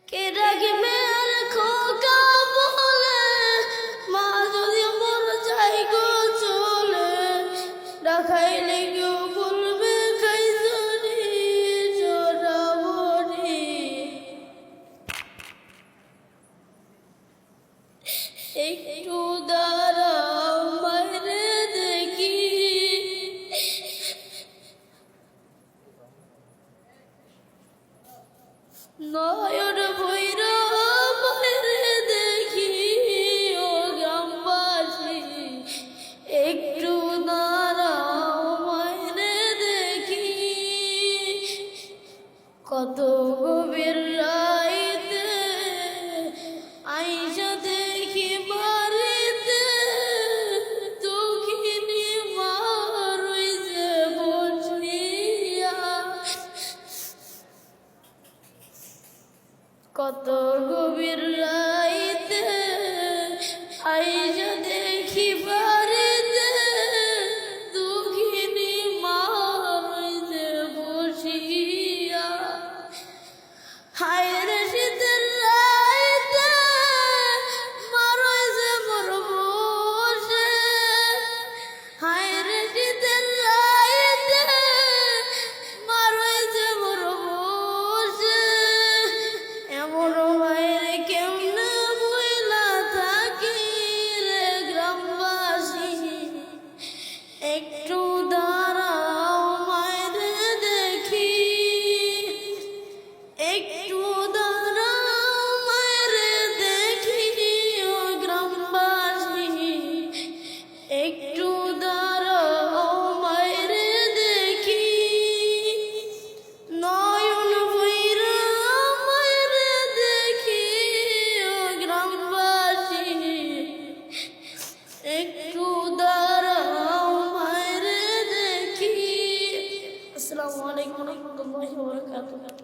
কে রাখবে আর খোকা বলে, মা যদি মর যাই গো চলে, রাখাইলে কেউ বলবে খাইছনি চোরাবনি। একটু দাঁড়াও মাইরে দেখি, নয়ন ভৈরা মাইরে দেখি, ও গ্রামবাসী একটু দাঁড়াও মাইরে দেখি। কত গভীর রাইতে আইসা দেখি বাড়িতে, দুঃখিনী মা রইছে বসিয়া। কত গভীর রাইতে আইসা দেখি বাড়িতে, দুঃখিনী মা রইছে বসিয়া। হায় রে শীতের রাইতে মা রইছে মোর বসে, হায় রে শীতের রাইতে মা রইছে মোর বসে। এমন মায়ের কেমনে বইলা থাকি রে গ্রামবাসী, একটু দাঁড়াও মায়ের দেখি, একটু দাঁড়াও মায়ের দেখি, ও গ্রামবাসী একটু দাঁড়াও মায়ের দেখি। নয়ন ভৈরা মায়ের দেখি, ও গ্রামবাসী একটু দাঁড়াও মায়ের দেখি। আসসালামু আলাইকুম ওয়া রাহমাতুল্লাহি ওয়া বারাকাতুহু।